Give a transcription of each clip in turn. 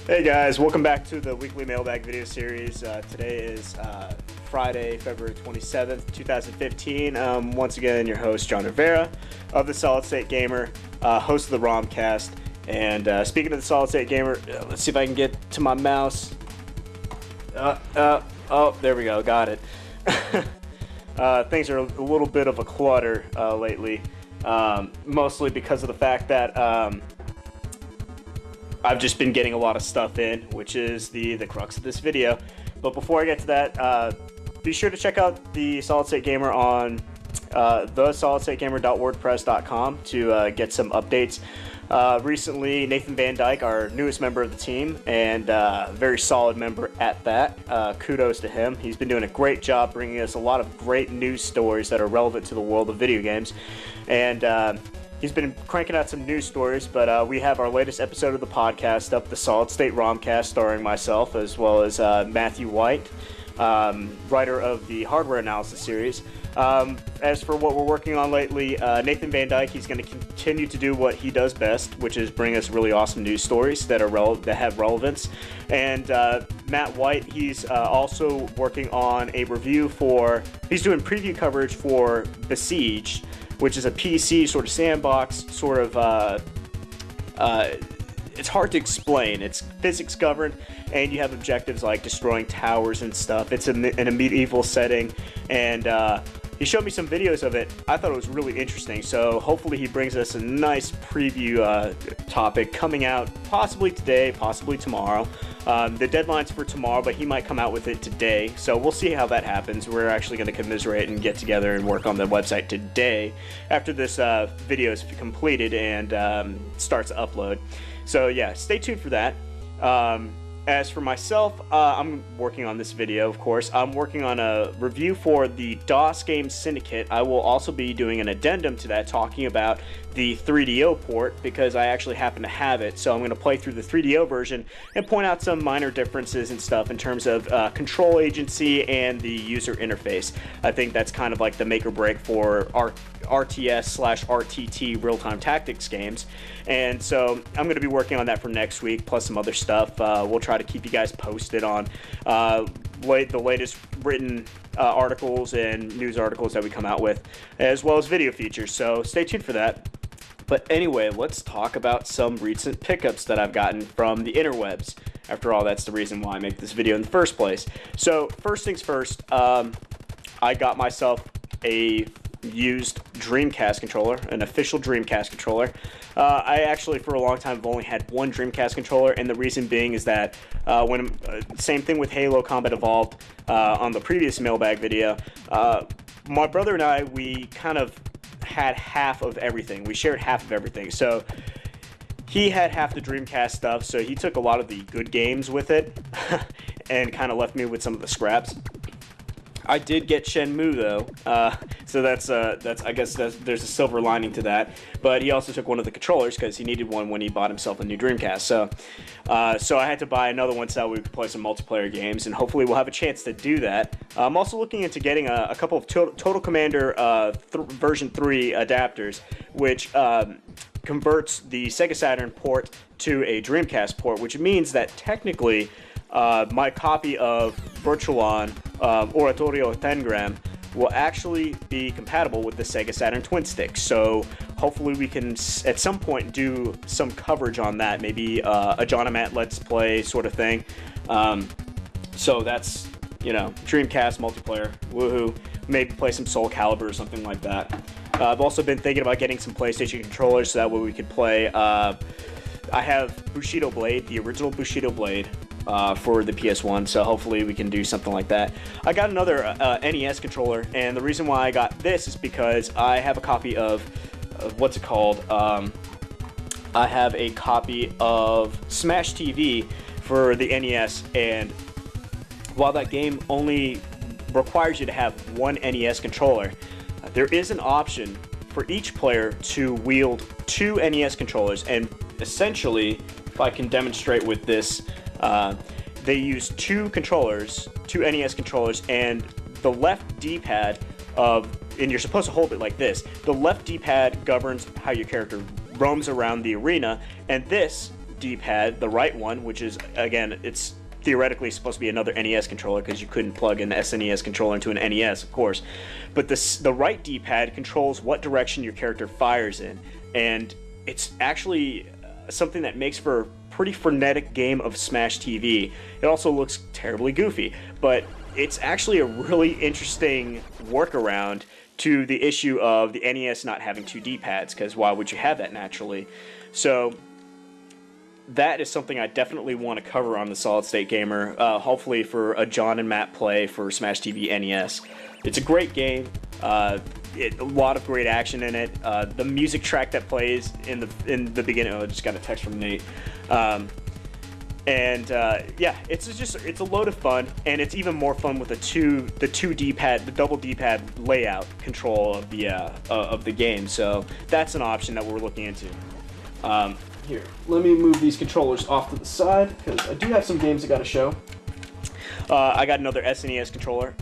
Hey guys, welcome back to the weekly Mailbag video series. Today is Friday, February 27th, 2015. Once again, your host, John Rivera of the Solid State Gamer, host of the Romcast. And speaking of the Solid State Gamer, let's see if I can get to my mouse. Oh, there we go, got it. Things are a little bit of a clutter lately, mostly because of the fact that I've just been getting a lot of stuff in, which is the crux of this video. But before I get to that, be sure to check out the Solid State Gamer on thesolidstategamer.wordpress.com to get some updates. Recently, Nathan Van Dyke, our newest member of the team, and very solid member at that. Kudos to him. He's been doing a great job bringing us a lot of great news stories that are relevant to the world of video games. And he's been cranking out some news stories, but we have our latest episode of the podcast up, the Solid State Romcast, starring myself as well as Matthew White, writer of the Hardware Analysis series. As for what we're working on lately, Nathan Van Dyke, he's going to continue to do what he does best, which is bring us really awesome news stories that are that have relevance. And Matt White, he's also working on a review he's doing preview coverage for Besieged, which is a PC sort of sandbox, sort of, it's hard to explain. It's physics governed, and you have objectives like destroying towers and stuff. It's in a medieval setting, and he showed me some videos of it. I thought it was really interesting, so hopefully he brings us a nice preview topic coming out possibly today, possibly tomorrow. The deadline's for tomorrow, but he might come out with it today, so we'll see how that happens. We're actually going to commiserate and get together and work on the website today after this video is completed and starts to upload. So yeah, stay tuned for that. As for myself, I'm working on this video, of course. I'm working on a review for the DOS Game Syndicate. I will also be doing an addendum to that, talking about the 3DO port, because I actually happen to have it. So I'm going to play through the 3DO version and point out some minor differences and stuff in terms of control agency and the user interface. I think that's kind of like the make or break for RTS/RTT real-time tactics games. And so I'm going to be working on that for next week, plus some other stuff. We'll try to keep you guys posted on the latest written articles and news articles that we come out with, as well as video features. So stay tuned for that. But anyway, let's talk about some recent pickups that I've gotten from the interwebs. After all, that's the reason why I make this video in the first place. So first things first, I got myself a used Dreamcast controller, an official Dreamcast controller. I actually, for a long time, have only had one Dreamcast controller, and the reason being is that same thing with Halo Combat Evolved on the previous Mailbag video. My brother and I, we kind of had half of everything. We shared half of everything. So he had half the Dreamcast stuff, so he took a lot of the good games with it and kind of left me with some of the scraps. I did get Shenmue though, so that's I guess there's a silver lining to that. But he also took one of the controllers because he needed one when he bought himself a new Dreamcast. So I had to buy another one so we could play some multiplayer games, and hopefully we'll have a chance to do that. I'm also looking into getting a couple of Total Commander version 3 adapters, which converts the Sega Saturn port to a Dreamcast port, which means that technically my copy of Virtualon Oratorio Tengram will actually be compatible with the Sega Saturn Twin Stick. So hopefully we can at some point do some coverage on that, maybe a John and Matt Let's Play sort of thing. So that's, you know, Dreamcast multiplayer, woohoo. Maybe play some Soul Calibur or something like that. I've also been thinking about getting some PlayStation controllers so that way we could play. I have Bushido Blade, the original Bushido Blade, for the PS1, so hopefully we can do something like that. I got another NES controller, and the reason why I got this is because I have a copy of what's it called? I have a copy of Smash TV for the NES, and while that game only requires you to have one NES controller, there is an option for each player to wield two NES controllers, and essentially, if I can demonstrate with this, they use two NES controllers, and the left D-pad and you're supposed to hold it like this. The left D-pad governs how your character roams around the arena, and this D-pad, the right one, which is, again, it's theoretically supposed to be another NES controller because you couldn't plug an SNES controller into an NES, of course. But the right D-pad controls what direction your character fires in, and it's actually something that makes for a pretty frenetic game of Smash TV. It also looks terribly goofy, but it's actually a really interesting workaround to the issue of the NES not having two D-pads, because why would you have that naturally? So that is something I definitely want to cover on the Solid State Gamer, hopefully for a John and Matt play for Smash TV NES. It's a great game, a lot of great action in it. The music track that plays in the beginning, I just got a text from Nate. Yeah, it's a load of fun, and it's even more fun with the two D-pad, the double D-pad layout control of the game. So that's an option that we're looking into. Here, let me move these controllers off to the side because I do have some games I got to show. I got another SNES controller.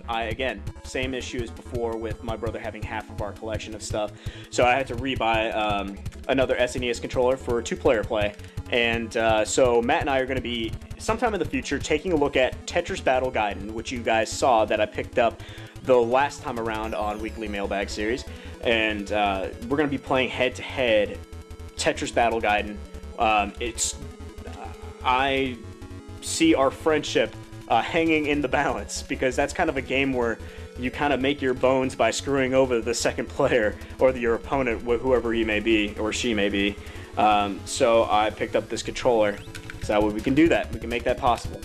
Again, same issue as before with my brother having half of our collection of stuff. So I had to rebuy another SNES controller for two-player play. And so Matt and I are going to be, sometime in the future, taking a look at Tetris Battle Gaiden, which you guys saw that I picked up the last time around on Weekly Mailbag Series. And we're going to be playing head-to-head Tetris Battle Gaiden. I see our friendship hanging in the balance, because that's kind of a game where you kind of make your bones by screwing over the second player or your opponent, whoever he may be or she may be. So I picked up this controller, so that way we can do that. We can make that possible.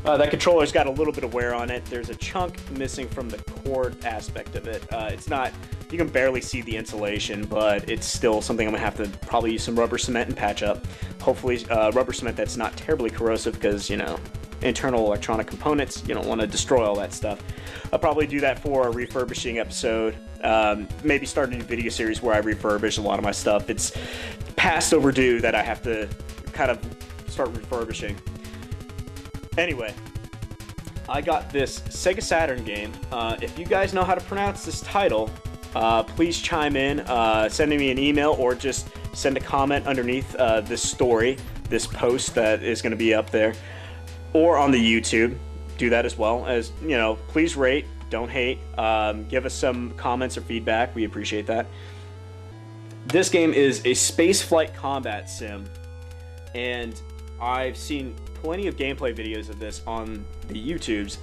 That controller's got a little bit of wear on it. There's a chunk missing from the cord aspect of it. It's not, you can barely see the insulation, but it's still something I'm gonna have to probably use some rubber cement and patch up. Hopefully rubber cement that's not terribly corrosive, because, you know, internal electronic components, you don't want to destroy all that stuff. I'll probably do that for a refurbishing episode. Maybe start a new video series where I refurbish a lot of my stuff. It's past overdue that I have to kind of start refurbishing. Anyway, I got this Sega Saturn game. If you guys know how to pronounce this title, please chime in, sending me an email, or just send a comment underneath this story, this post that is going to be up there, or on the YouTube. Do that as well. As you know, please rate, don't hate. Give us some comments or feedback. We appreciate that. This game is a spaceflight combat sim, and I've seen plenty of gameplay videos of this on the YouTubes.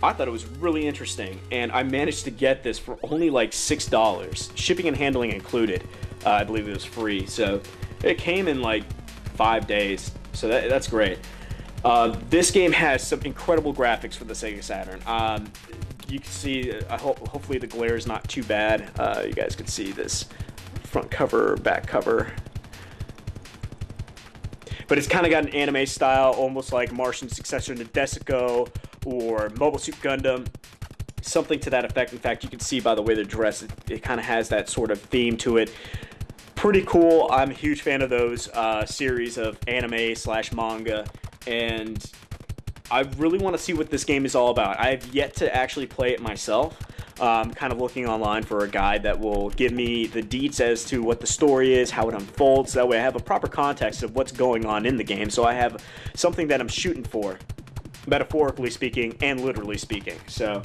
I thought it was really interesting, and I managed to get this for only like $6, shipping and handling included. I believe it was free, so it came in like 5 days, so that's great. This game has some incredible graphics for the Sega Saturn. You can see, hopefully the glare is not too bad. You guys can see this front cover, back cover. But it's kind of got an anime style, almost like Martian successor to Desico or Mobile Suit Gundam, something to that effect. In fact, you can see by the way they're dressed, it kind of has that sort of theme to it. Pretty cool. I'm a huge fan of those series of anime / manga, and I really want to see what this game is all about. I have yet to actually play it myself. I'm kind of looking online for a guide that will give me the deets as to what the story is, how it unfolds. That way I have a proper context of what's going on in the game, so I have something that I'm shooting for, metaphorically speaking and literally speaking. So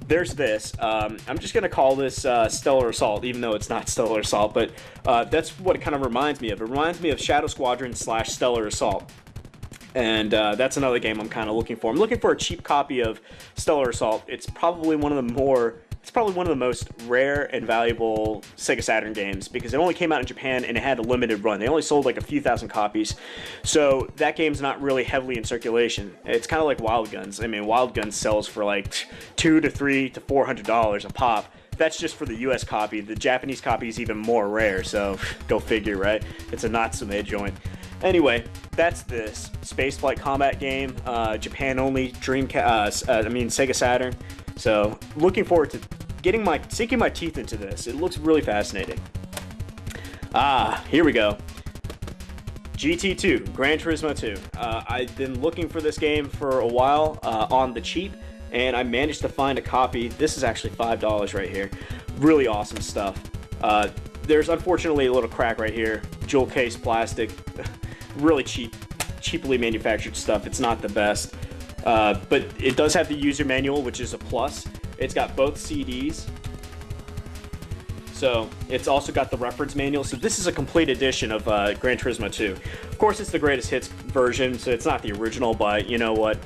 there's this. I'm just going to call this Stellar Assault, even though it's not Stellar Assault, but that's what it kind of reminds me of. It reminds me of Shadow Squadron / Stellar Assault. And that's another game I'm kind of looking for. I'm looking for a cheap copy of Stellar Assault. It's probably one of the most rare and valuable Sega Saturn games, because it only came out in Japan and it had a limited run. They only sold like a few thousand copies. So that game's not really heavily in circulation. It's kind of like Wild Guns. I mean, Wild Guns sells for like $200 to $300 to $400 a pop. That's just for the US copy. The Japanese copy is even more rare, so go figure, right? It's a Natsume joint. Anyway, that's this spaceflight combat game, Japan only, Dreamcast. Sega Saturn. So looking forward to sinking my teeth into this. It looks really fascinating. Here we go. GT2, Gran Turismo 2. I've been looking for this game for a while on the cheap. and I managed to find a copy. This is actually $5 right here. Really awesome stuff. There's unfortunately a little crack right here. Jewel case plastic. Really cheaply manufactured stuff. It's not the best. But it does have the user manual, which is a plus. It's got both CDs. So it's also got the reference manual. So this is a complete edition of Gran Turismo 2. Of course, it's the greatest hits version, so it's not the original, but you know what?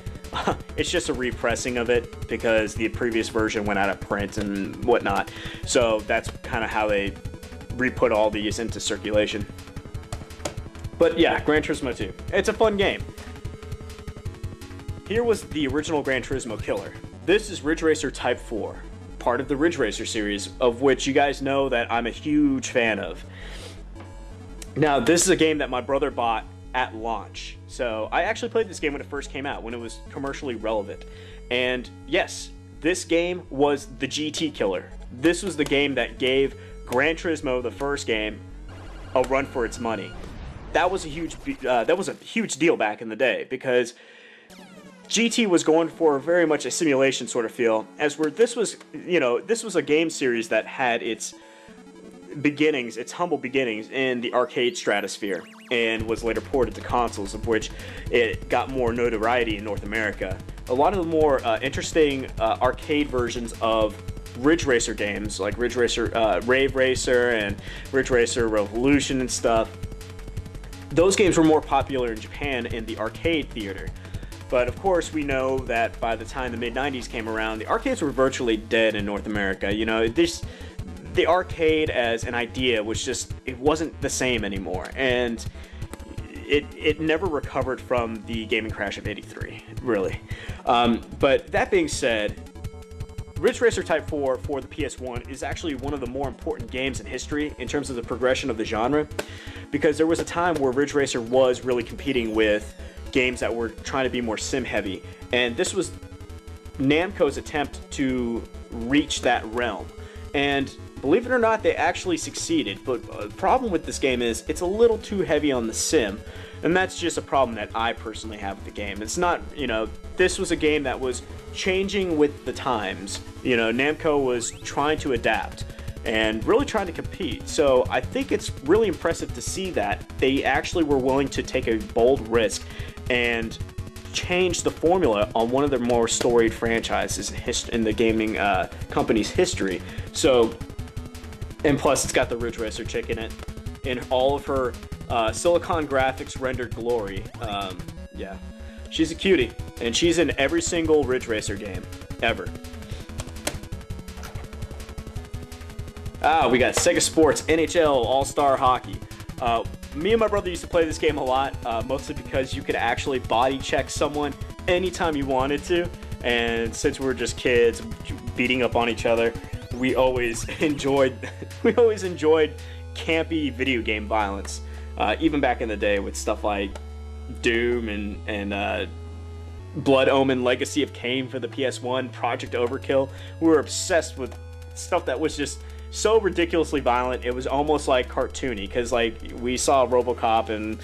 It's just a repressing of it because the previous version went out of print and whatnot. So that's kind of how they re-put all these into circulation. But yeah, Gran Turismo 2. It's a fun game. Here was the original Gran Turismo killer. This is Ridge Racer Type 4. Part of the Ridge Racer series, of which you guys know that I'm a huge fan of. Now, this is a game that my brother bought at launch. So I actually played this game when it first came out, when it was commercially relevant. And yes, this game was the GT killer. This was the game that gave Gran Turismo, the first game, a run for its money. That was a huge deal back in the day, because GT was going for very much a simulation sort of feel, as where this was, this was a game series that had its beginnings, its humble beginnings in the arcade stratosphere, and was later ported to consoles, of which it got more notoriety in North America. A lot of the more interesting arcade versions of Ridge Racer games, like Ridge Racer, Rave Racer, and Ridge Racer Revolution and stuff, those games were more popular in Japan in the arcade theater. But of course, we know that by the time the mid-90s came around, the arcades were virtually dead in North America. The arcade as an idea was just, it wasn't the same anymore. And it never recovered from the gaming crash of '83, really. But that being said, Ridge Racer Type 4 for the PS1 is actually one of the more important games in history in terms of the progression of the genre, because there was a time where Ridge Racer was really competing with games that were trying to be more sim heavy, and this was Namco's attempt to reach that realm. And believe it or not, they actually succeeded. But the problem with this game is it's a little too heavy on the sim, and that's just a problem that I personally have with the game. It's not, this was a game that was changing with the times. Namco was trying to adapt and really trying to compete. So I think it's really impressive to see that they actually were willing to take a bold risk and change the formula on one of their more storied franchises in the gaming company's history. So, and plus it's got the Ridge Racer chick in it, in all of her Silicon Graphics rendered glory. Yeah, she's a cutie, and she's in every single Ridge Racer game ever. We got Sega Sports NHL All Star Hockey. Me and my brother used to play this game a lot, mostly because you could actually body check someone anytime you wanted to. And since we were just kids beating up on each other, we always enjoyed campy video game violence. Even back in the day with stuff like Doom and Blood Omen Legacy of Kain for the PS1, Project Overkill. We were obsessed with stuff that was just so ridiculously violent. It was almost like cartoony, because like we saw RoboCop and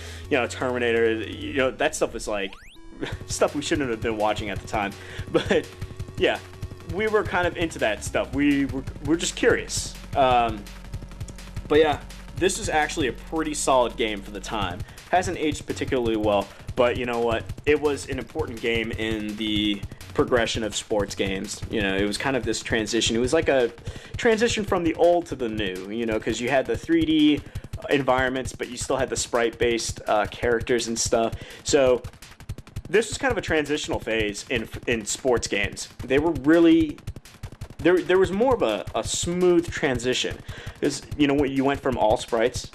Terminator. That stuff was like stuff we shouldn't have been watching at the time. But yeah, we were kind of into that stuff. We're just curious. But yeah, this is actually a pretty solid game for the time. Hasn't aged particularly well, but you know what? It was an important game in the progression of sports games. It was kind of this transition. It was like a transition from the old to the new, because you had the 3D environments, but you still had the sprite-based characters and stuff. So this was kind of a transitional phase in sports games. They were really... There was more of a smooth transition. Because, when you went from all sprites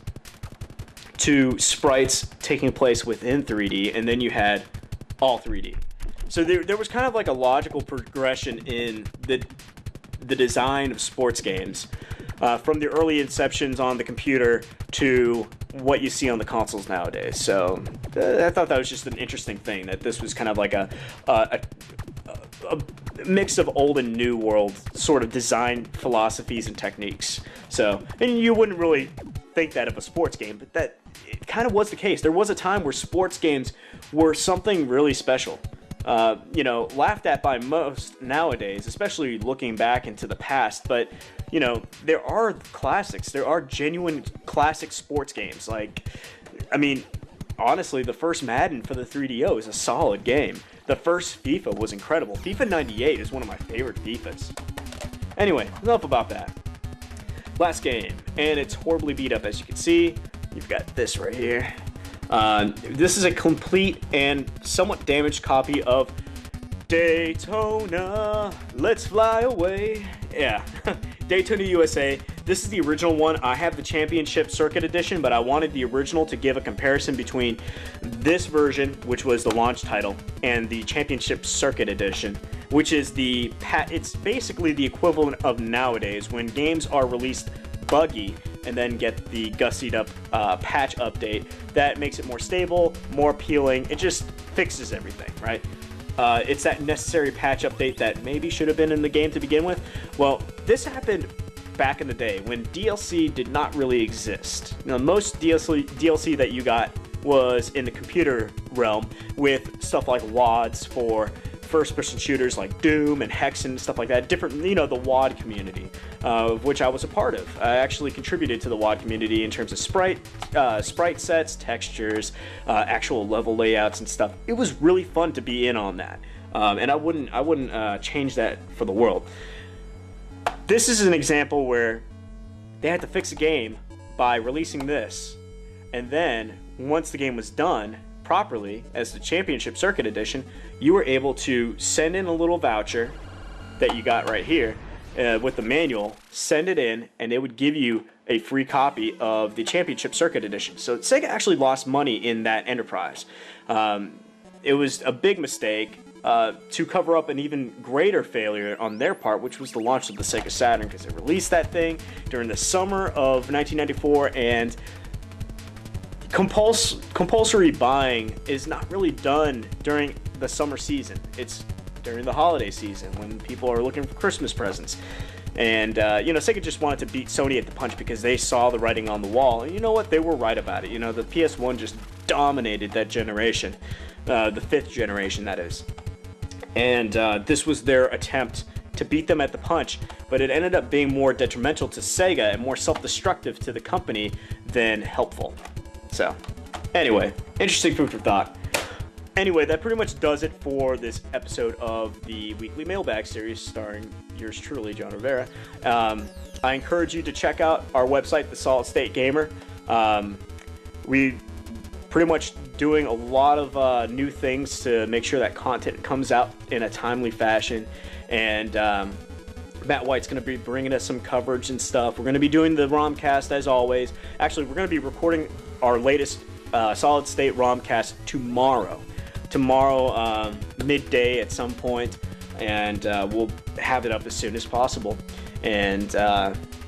to sprites taking place within 3D, and then you had all 3D. So there was kind of like a logical progression in the design of sports games, from the early inceptions on the computer to what you see on the consoles nowadays. So I thought that was just an interesting thing, that this was kind of like a mix of old and new world sort of design philosophies and techniques. So, and you wouldn't really think that of a sports game, but that it kind of was the case. There was a time where sports games were something really special. you know, laughed at by most nowadays, especially looking back into the past. But, you know, there are classics. There are genuine classic sports games. Like, I mean, honestly, the first Madden for the 3DO is a solid game. The first FIFA was incredible. FIFA 98 is one of my favorite FIFAs. Anyway, enough about that. Last game, and it's horribly beat up, as you can see. You've got this right here. This is a complete and somewhat damaged copy of Daytona, Let's Fly Away. Yeah, Daytona USA. This is the original one. I have the Championship Circuit Edition, but I wanted the original to give a comparison between this version, which was the launch title, and the Championship Circuit Edition, which is it's basically the equivalent of nowadays when games are released buggy and then get the gussied up patch update that makes it more stable, more appealing. It just fixes everything, right? It's that necessary patch update that maybe should have been in the game to begin with. Well, this happened back in the day when DLC did not really exist. Now, most DLC that you got was in the computer realm with stuff like WADs for first-person shooters like Doom and Hexen and stuff like that. Different, you know, the WAD community, of which I was a part of. I actually contributed to the WAD community in terms of sprite sets, textures, actual level layouts and stuff. It was really fun to be in on that, and I wouldn't change that for the world. This is an example where they had to fix a game by releasing this, and then once the game was done properly as the Championship Circuit Edition, you were able to send in a little voucher that you got right here with the manual, send it in, and it would give you a free copy of the Championship Circuit Edition. So Sega actually lost money in that enterprise. It was a big mistake to cover up an even greater failure on their part, which was the launch of the Sega Saturn, because they released that thing during the summer of 1994, and compulsory buying is not really done during the summer season. It's during the holiday season when people are looking for Christmas presents. And, you know, Sega just wanted to beat Sony at the punch because they saw the writing on the wall. And you know what? They were right about it. You know, the PS1 just dominated that generation. The fifth generation, that is. And this was their attempt to beat them at the punch, but it ended up being more detrimental to Sega and more self-destructive to the company than helpful. So, anyway, interesting food for thought. Anyway, that pretty much does it for this episode of the weekly Mailbag series starring yours truly, John Rivera. I encourage you to check out our website, the Solid State Gamer. We pretty much doing a lot of new things to make sure that content comes out in a timely fashion. And Matt White's going to be bringing us some coverage and stuff. We're going to be doing the ROMcast as always. Actually, we're going to be recording our latest Solid State ROMcast tomorrow. Midday at some point, and we'll have it up as soon as possible. And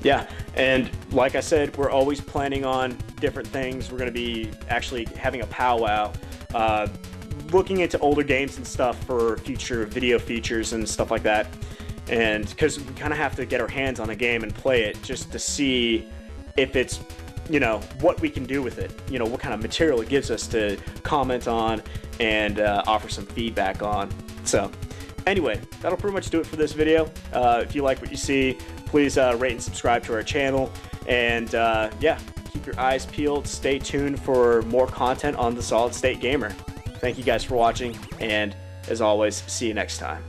yeah, and like I said, we're always planning on different things. We're going to be actually having a powwow, looking into older games and stuff for future video features and stuff like that. And because we kind of have to get our hands on a game and play it just to see if it's, you know, what we can do with it, you know, what kind of material it gives us to comment on and offer some feedback on. So anyway, that'll pretty much do it for this video. If you like what you see, please rate and subscribe to our channel. And yeah, keep your eyes peeled. Stay tuned for more content on the Solid State Gamer. Thank you guys for watching, and as always, see you next time.